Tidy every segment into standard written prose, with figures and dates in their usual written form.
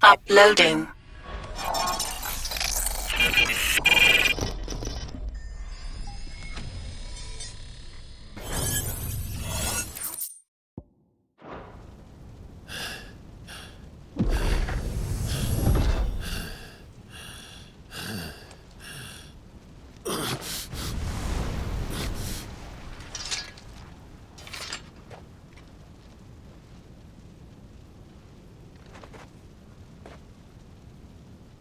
Uploading.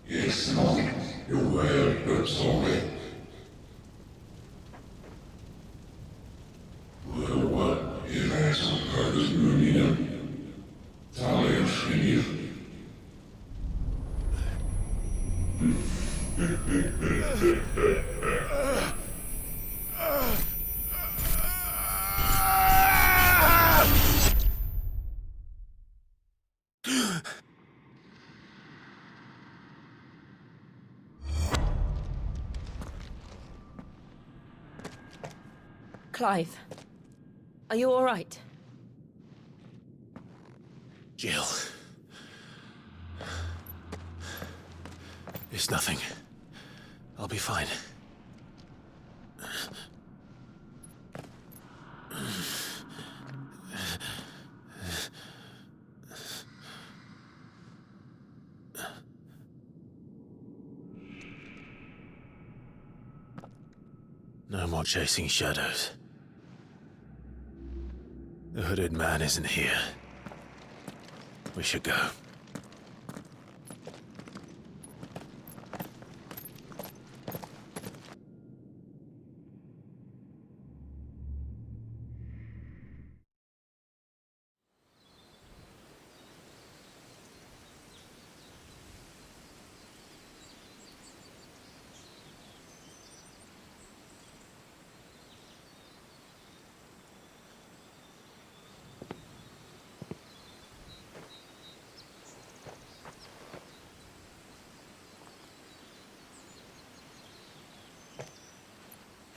Yes, Monk, you're well, but sorry. Well, il est encore de l'union. T'allez finir. Clive, are you all right? Jill. It's nothing. I'll be fine. No more chasing shadows. The hooded man isn't here. We should go.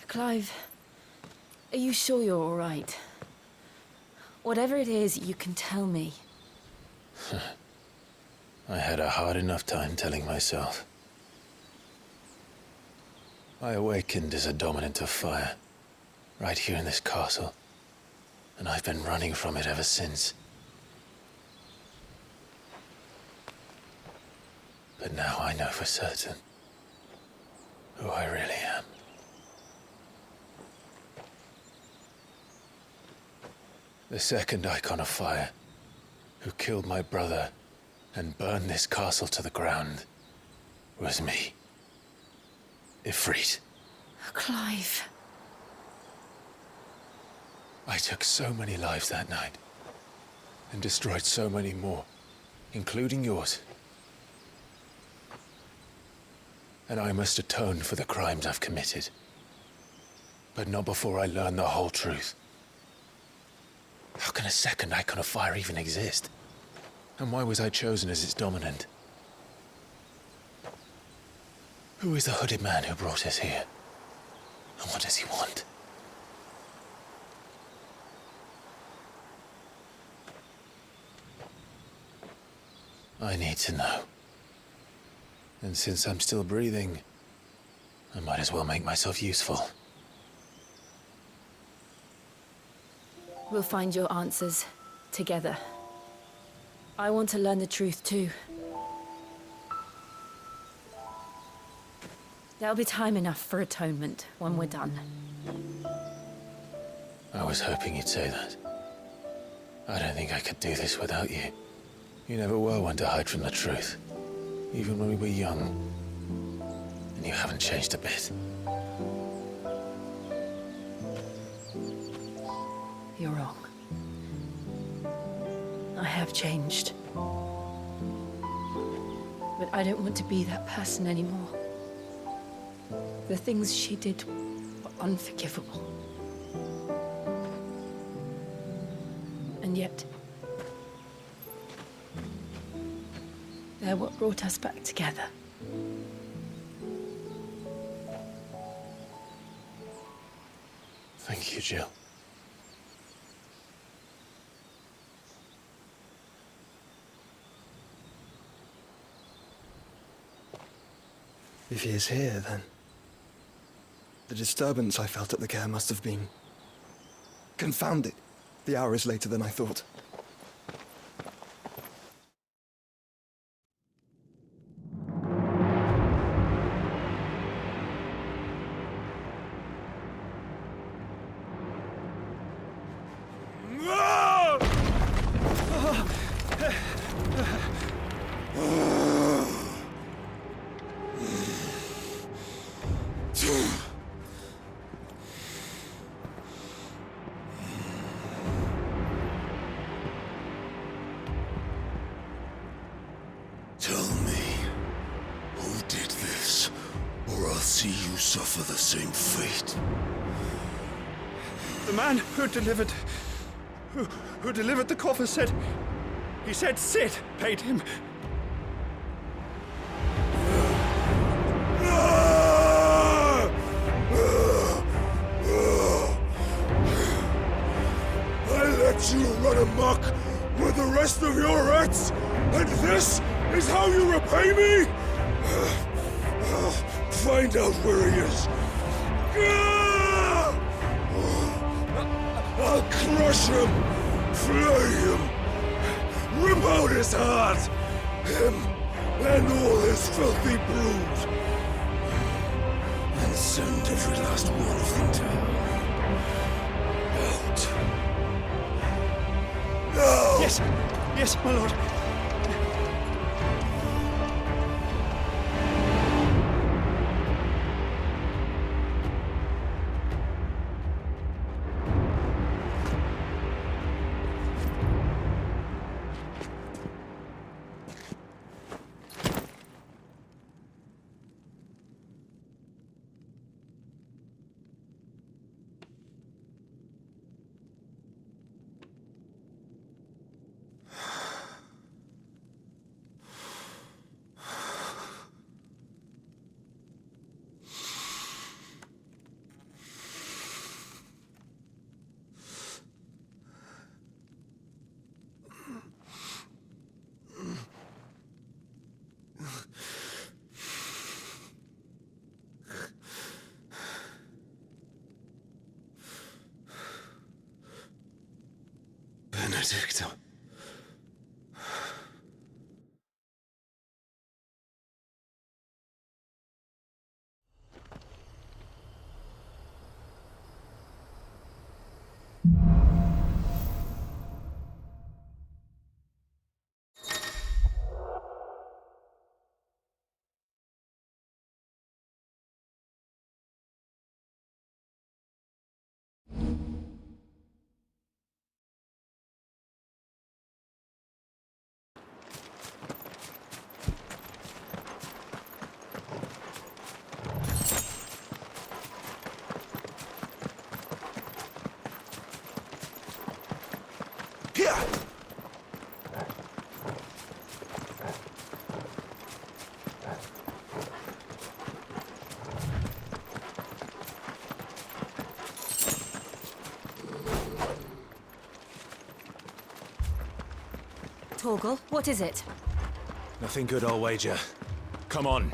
Clive, are you sure you're all right? Whatever it is, you can tell me. I had a hard enough time telling myself. I awakened as a dominant of fire, right here in this castle, and I've been running from it ever since. But now I know for certain who I really am. The second icon of fire, who killed my brother and burned this castle to the ground, was me. Ifrit. Clive. I took so many lives that night, and destroyed so many more, including yours. And I must atone for the crimes I've committed. But not before I learn the whole truth. How can a second icon of fire even exist? And why was I chosen as its dominant? Who is the hooded man who brought us here? And what does he want? I need to know. And since I'm still breathing, I might as well make myself useful. We'll find your answers together. I want to learn the truth too. There'll be time enough for atonement when we're done. I was hoping you'd say that. I don't think I could do this without you. You never were one to hide from the truth, even when we were young. And you haven't changed a bit. You're wrong. I have changed. But I don't want to be that person anymore. The things she did were unforgivable. And yet, they're what brought us back together. Thank you, Jill. If he is here, then the disturbance I felt at the care must have been confounded. The hour is later than I thought. Tell me, who did this, or I'll see you suffer the same fate. The man who delivered the coffer said... He said Sid paid him. I let you run amok with the rest of your rats, and this is how you repay me? Find out where he is. I'll crush him, flay him, rip out his heart, him and all his filthy brood, and send every last one of them down. Out. Now! Yes, my lord. Benedicta. Torgal, what is it? Nothing good, I'll wager. Come on.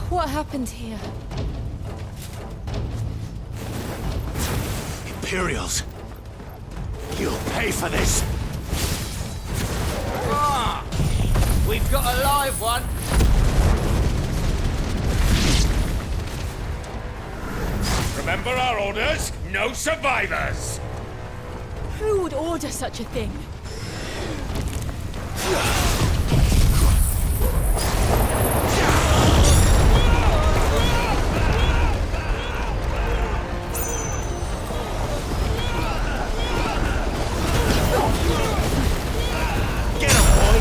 What happened here? Imperials! You'll pay for this! Ah! We've got a live one! Remember our orders? No survivors! Who would order such a thing? Get him, boy!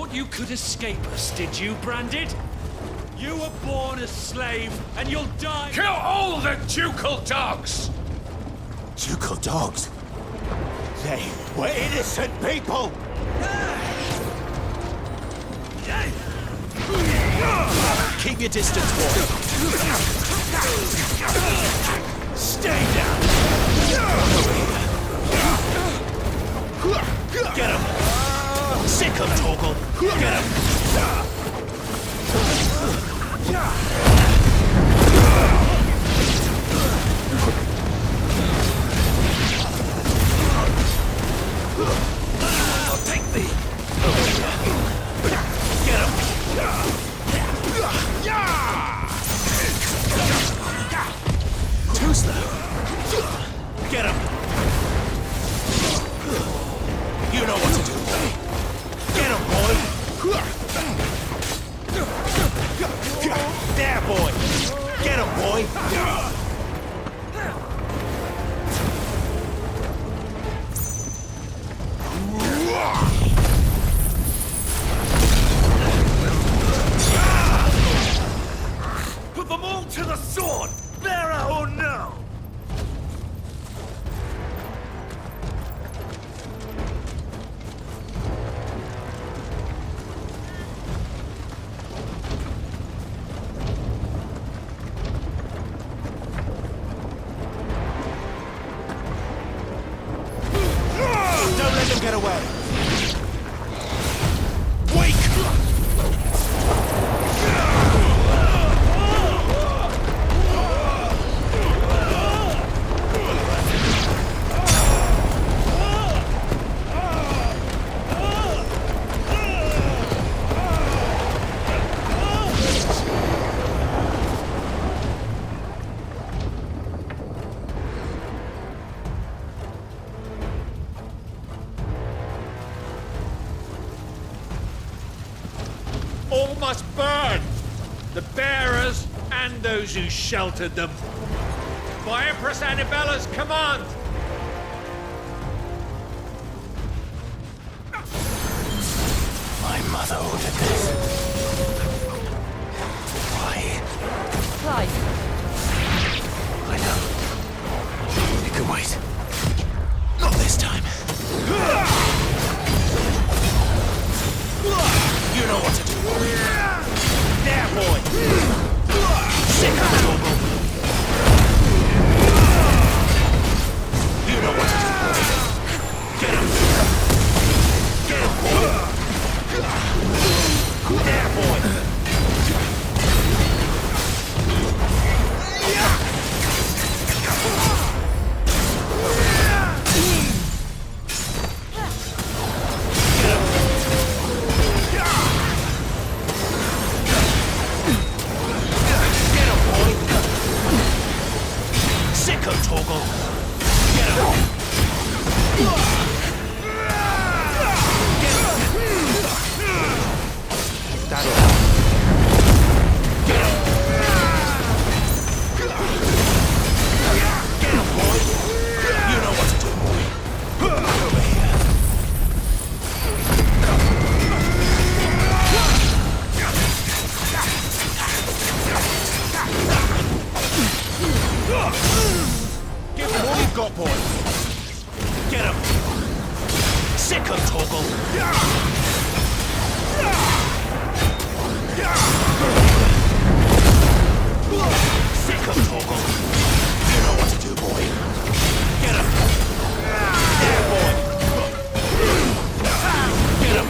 thought you could escape us, did you, Branded? You were born a slave, and you'll die— Kill all the ducal dogs! Ducal dogs? They were innocent people! Keep your distance, boy. Stay down! Get him! Sick him, Torgal! Get him! I'll take thee! Get him! Too slow! Get him! You know what to do. Get him, boy! There, boy! Get him, boy! Put them all to the sword! Bearer or no! Don't let them get away! Wake! All must burn! The bearers and those who sheltered them. By Empress Annabella's command! My mother ordered this. Why? Clive, I know. It can wait. Not this time. You know what to do. There, boy! Sick of it, Torgal. You know what to do, boy. Get him! Get him, boy! There, boy! Torgal. Get him! Get him! That'll help. Get him! Get him, boy! You know what to do, boy. Over here. Give him all you've got, boy. Get him. Sick him, Torgal. Sick him, Torgal. You know what to do, boy. Get him. There, boy. Get him.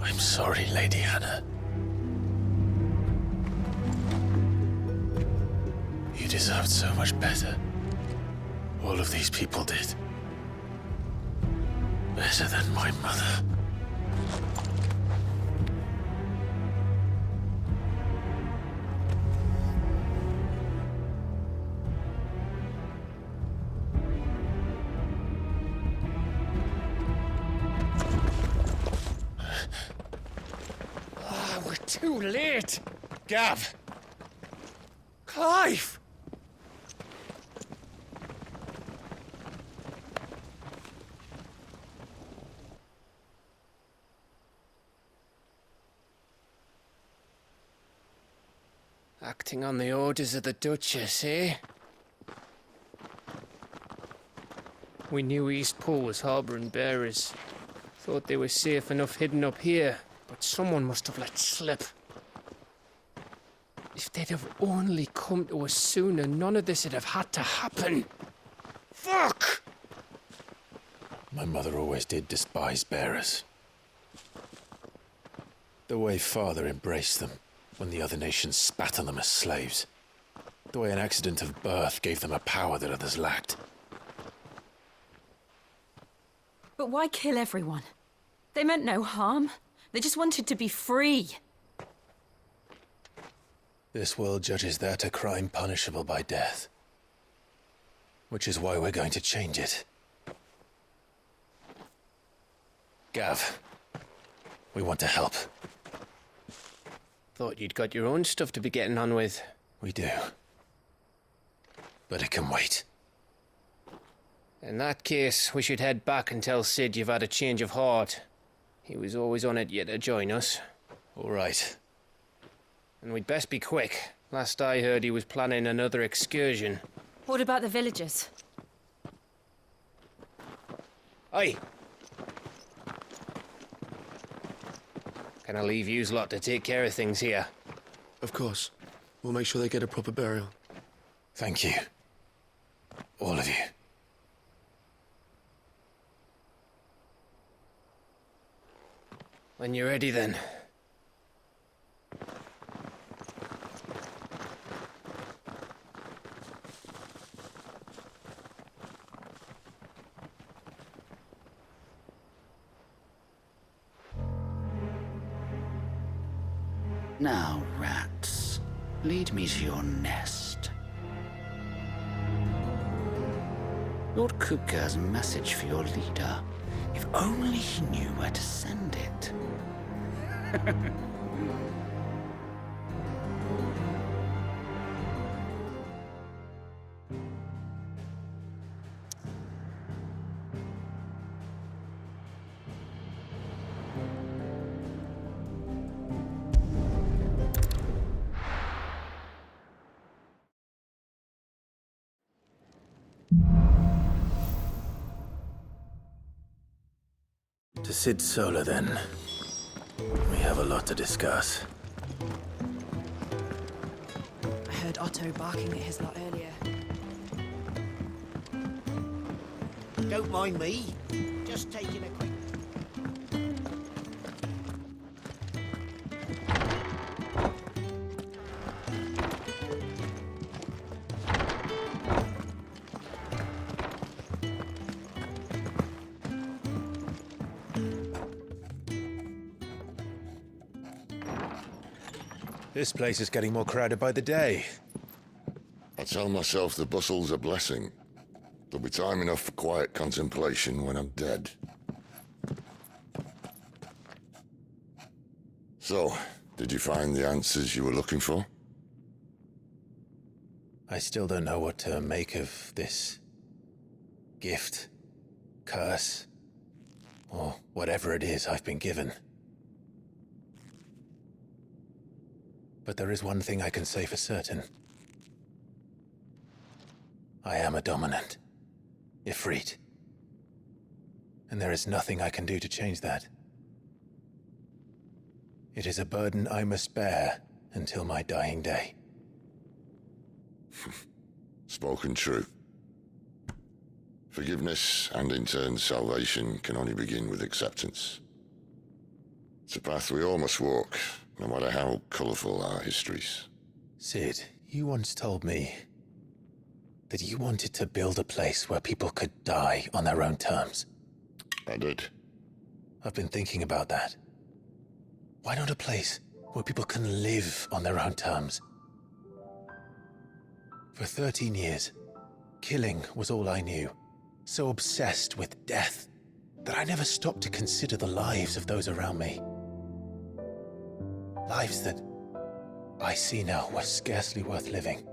I'm sorry, Lady Anna. deserved so much better. All of these people did. Better than my mother. We're too late. Gav! Clive! Acting on the orders of the Duchess, eh? We knew Eastpool was harbouring bearers. Thought they were safe enough hidden up here, but someone must have let slip. If they'd have only come to us sooner, none of this would have had to happen. Fuck! My mother always did despise bearers. The way Father embraced them when the other nations spat on them as slaves. The way an accident of birth gave them a power that others lacked. But why kill everyone? They meant no harm. They just wanted to be free. This world judges that a crime punishable by death. Which is why we're going to change it. Gav, we want to help. Thought you'd got your own stuff to be getting on with. We do. But it can wait. In that case, we should head back and tell Sid you've had a change of heart. He was always on it yet to join us. All right. And we'd best be quick. Last I heard, he was planning another excursion. What about the villagers? Aye. Can I leave yous lot to take care of things here? Of course. We'll make sure they get a proper burial. Thank you. All of you. When you're ready, then. Now, rats, lead me to your nest. Lord Kupka has a message for your leader. If only he knew where to send it. To Sid Solar, then. We have a lot to discuss. I heard Otto barking at his lot earlier. Don't mind me. Just taking a quick... This place is getting more crowded by the day. I tell myself the bustle's a blessing. There'll be time enough for quiet contemplation when I'm dead. So, did you find the answers you were looking for? I still don't know what to make of this gift, curse, or whatever it is I've been given. But there is one thing I can say for certain. I am a dominant, Ifrit. And there is nothing I can do to change that. It is a burden I must bear until my dying day. Spoken true. Forgiveness and in turn salvation can only begin with acceptance. It's a path we all must walk, no matter how colourful our histories. Sid, you once told me that you wanted to build a place where people could die on their own terms. I did. I've been thinking about that. Why not a place where people can live on their own terms? For 13 years, killing was all I knew. So obsessed with death that I never stopped to consider the lives of those around me. Lives that I see now were scarcely worth living.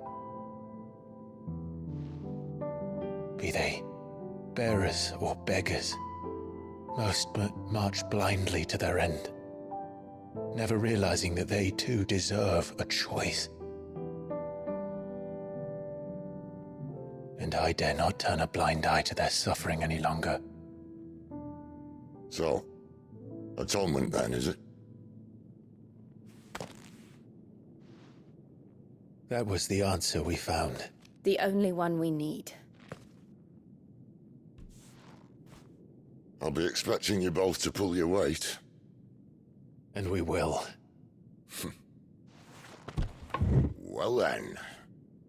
Be they bearers or beggars, most march blindly to their end, never realizing that they too deserve a choice. And I dare not turn a blind eye to their suffering any longer. So, atonement then, is it? That was the answer we found. The only one we need. I'll be expecting you both to pull your weight. And we will. Well then,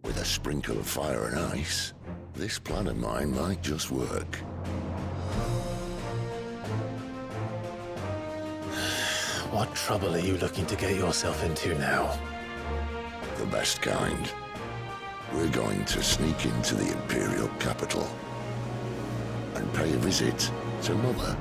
with a sprinkle of fire and ice, this plan of mine might just work. What trouble are you looking to get yourself into now? The best kind. We're going to sneak into the Imperial capital and pay a visit to Mother.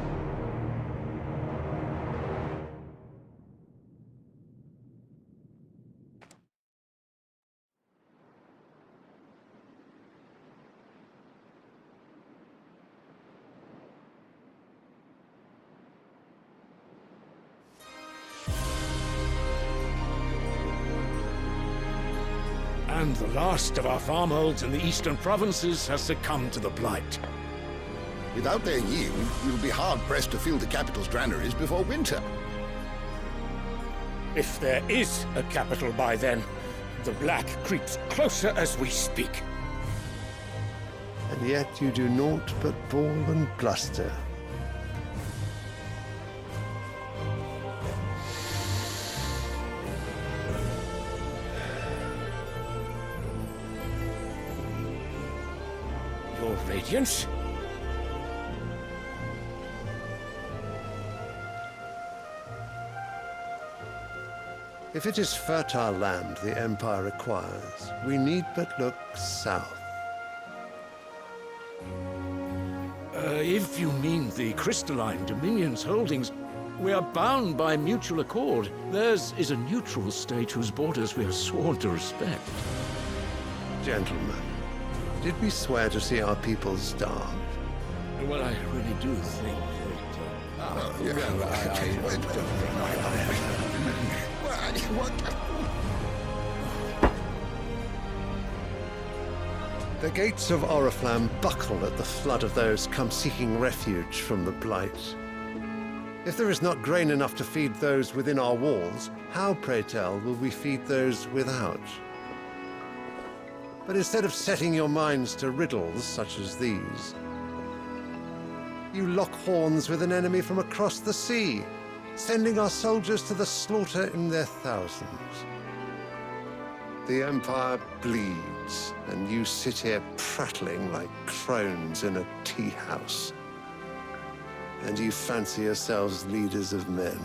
And the last of our farmholds in the eastern provinces has succumbed to the blight. Without their yield, we'll be hard-pressed to fill the capital's granaries before winter. If there is a capital by then, the black creeps closer as we speak. And yet you do naught but bawl and bluster. Your Radiance? If it is fertile land the Empire requires, we need but look south. If you mean the crystalline Dominion's holdings, we are bound by mutual accord. Theirs is a neutral state whose borders we are sworn to respect. Gentlemen, did we swear to see our people starve? Well, I really do think The gates of Oriflamme buckle at the flood of those come seeking refuge from the Blight. If there is not grain enough to feed those within our walls, how, pray tell, will we feed those without? But instead of setting your minds to riddles such as these, you lock horns with an enemy from across the sea, sending our soldiers to the slaughter in their thousands. The Empire bleeds, and you sit here prattling like crones in a tea house. And you fancy yourselves leaders of men.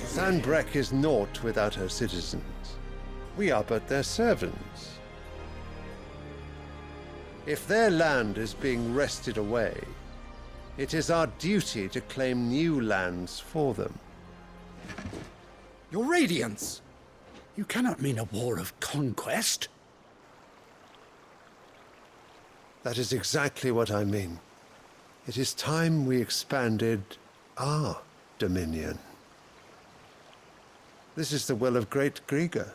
Sanbreque is naught without her citizens. We are but their servants. If their land is being wrested away, it is our duty to claim new lands for them. Your Radiance! You cannot mean a war of conquest. That is exactly what I mean. It is time we expanded our dominion. This is the will of great Grieger.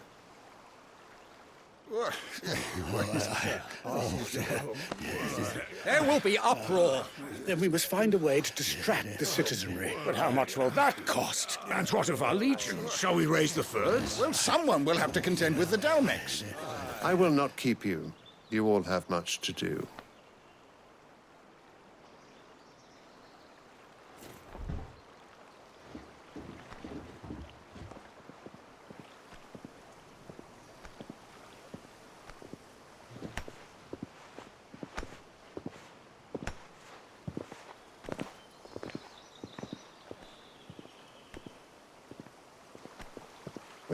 There will be uproar. Then we must find a way to distract the citizenry. But how much will that cost? And what of our legions? Shall we raise the furs? Well, someone will have to contend with the Dalmex. I will not keep you. You all have much to do.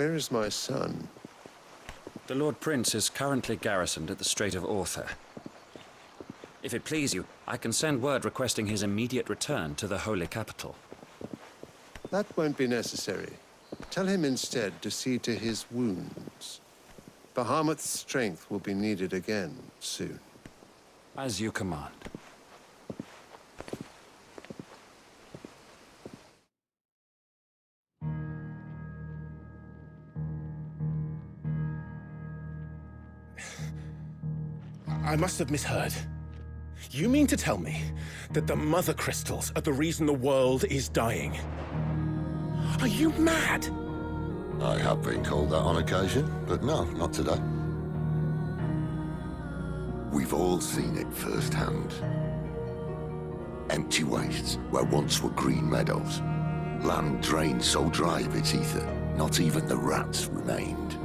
Where is my son? The Lord Prince is currently garrisoned at the Strait of Arthur. If it please you, I can send word requesting his immediate return to the Holy Capital. That won't be necessary. Tell him instead to see to his wounds. Bahamut's strength will be needed again soon. As you command. I must have misheard. You mean to tell me that the Mother Crystals are the reason the world is dying? Are you mad? I have been called that on occasion, but no, not today. We've all seen it firsthand. Empty wastes where once were green meadows. Land drained so dry of its ether, not even the rats remained.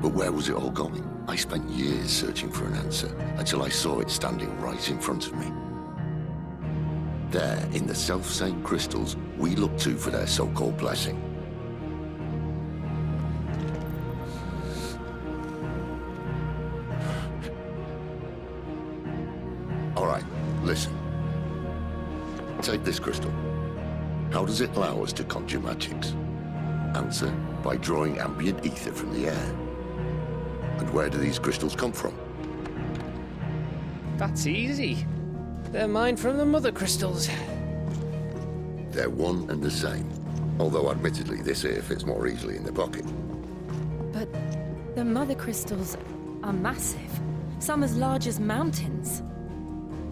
But where was it all going? I spent years searching for an answer, until I saw it standing right in front of me. There, in the self-same crystals we look to for their so-called blessing. All right, listen. Take this crystal. How does it allow us to conjure magics? Answer, by drawing ambient ether from the air. And where do these crystals come from? That's easy. They're mine from the Mother Crystals. They're one and the same. Although admittedly this here fits more easily in the pocket. But the Mother Crystals are massive. Some as large as mountains.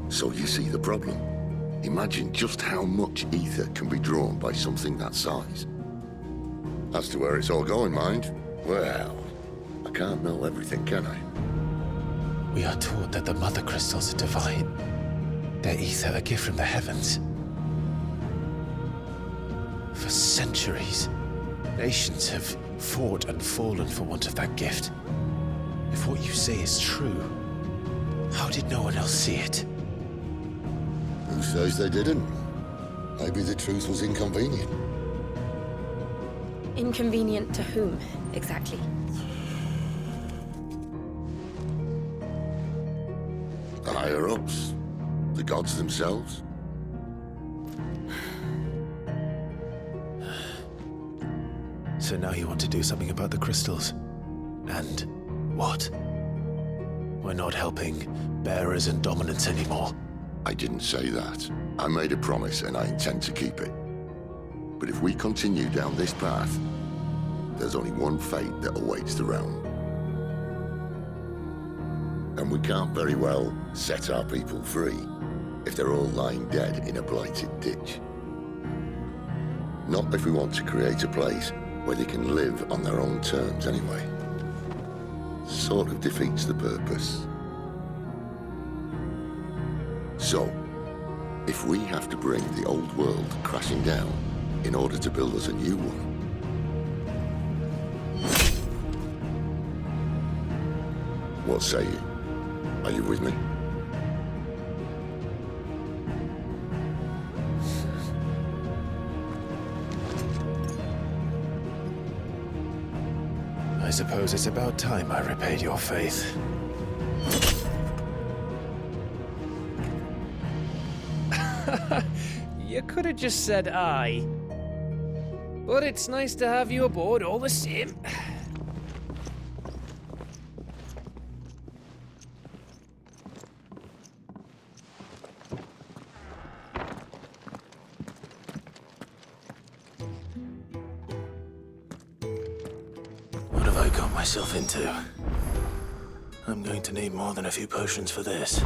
So you see the problem. Imagine just how much ether can be drawn by something that size. As to where it's all going, mind, well, I can't know everything, can I? We are taught that the Mother Crystals are divine. Their ether a gift from the heavens. For centuries, nations have fought and fallen for want of that gift. If what you say is true, how did no one else see it? Who says they didn't? Maybe the truth was inconvenient. Inconvenient to whom, exactly? The higher-ups? The gods themselves? So now you want to do something about the crystals? And what? We're not helping bearers and dominants anymore. I didn't say that. I made a promise and I intend to keep it. But if we continue down this path, there's only one fate that awaits the realm. And we can't very well set our people free if they're all lying dead in a blighted ditch. Not if we want to create a place where they can live on their own terms anyway. Sort of defeats the purpose. So, if we have to bring the old world crashing down in order to build us a new one, what say you? Are you with me? I suppose it's about time I repaid your faith. You could have just said aye. But it's nice to have you aboard all the same. What have I got myself into? I'm going to need more than a few potions for this.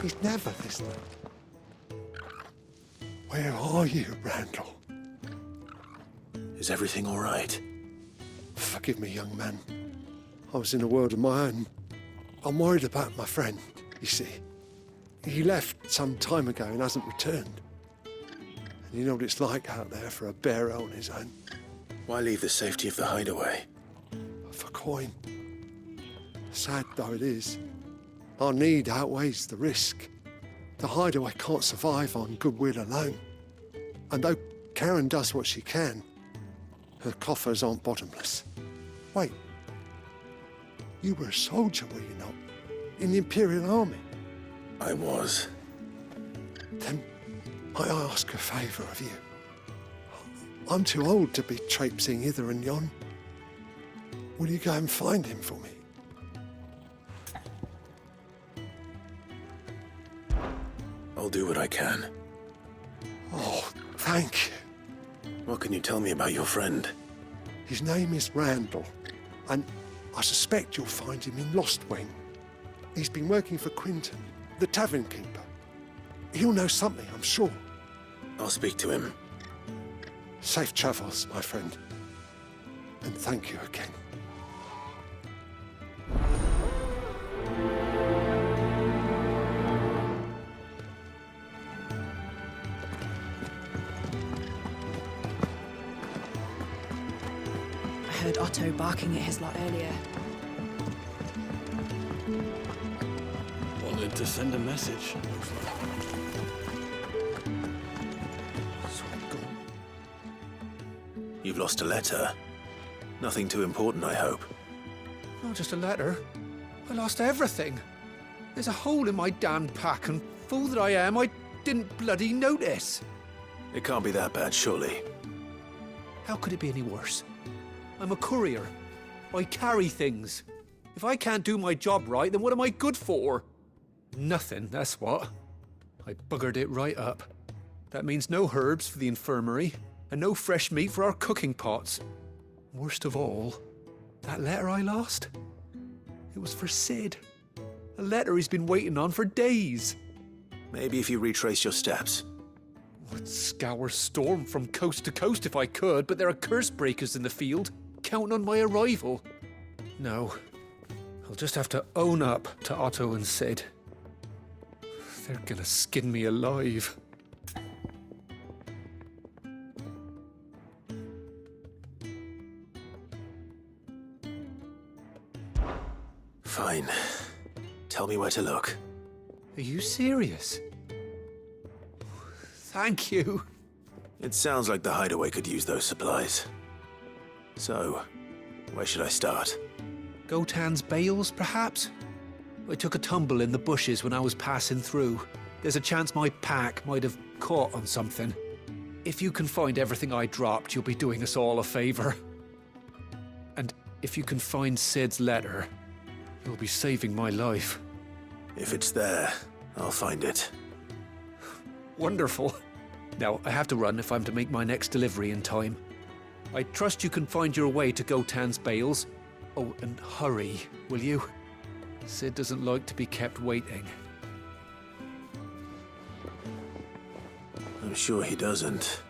He's never this late. Where are you, Randall? Is everything all right? Forgive me, young man. I was in a world of my own. I'm worried about my friend, you see. He left some time ago and hasn't returned. And you know what it's like out there for a bearer on his own. Why leave the safety of the hideaway? For coin. Sad though it is, our need outweighs the risk. The hideaway can't survive on goodwill alone. And though Karen does what she can, her coffers aren't bottomless. Wait, you were a soldier, were you not? In the Imperial Army? I was. Then I ask a favour of you. I'm too old to be traipsing hither and yon. Will you go and find him for me? I'll do what I can. Oh, thank you. What can you tell me about your friend? His name is Randall, and I suspect you'll find him in Lost Wing. He's been working for Quinton, the tavern keeper. He'll know something, I'm sure. I'll speak to him. Safe travels, my friend. And thank you again. I heard Otto barking at his lot earlier. Wanted to send a message. You've lost a letter. Nothing too important, I hope. Not just a letter. I lost everything. There's a hole in my damned pack, and fool that I am, I didn't bloody notice. It can't be that bad, surely. How could it be any worse? I'm a courier. I carry things. If I can't do my job right, then what am I good for? Nothing, that's what. I buggered it right up. That means no herbs for the infirmary, and no fresh meat for our cooking pots. Worst of all, that letter I lost? It was for Sid. A letter he's been waiting on for days. Maybe if you retrace your steps. I'd scour Storm from coast to coast if I could, but there are curse breakers in the field, counting on my arrival. No, I'll just have to own up to Otto and Sid. They're gonna skin me alive. Fine. Tell me where to look. Are you serious? Thank you. It sounds like the hideaway could use those supplies. So, where should I start? Gotan's bales, perhaps? I took a tumble in the bushes when I was passing through. There's a chance my pack might have caught on something. If you can find everything I dropped, you'll be doing us all a favor. And if you can find Sid's letter, you'll be saving my life. If it's there, I'll find it. Wonderful. Now, I have to run if I'm to make my next delivery in time. I trust you can find your way to Gotan's bales. Oh, and hurry, will you? Sid doesn't like to be kept waiting. I'm sure he doesn't.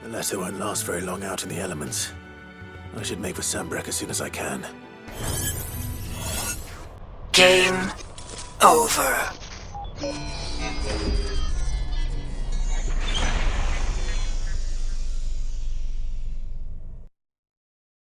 The letter won't last very long out in the elements. I should make for Sambrek as soon as I can. Game over.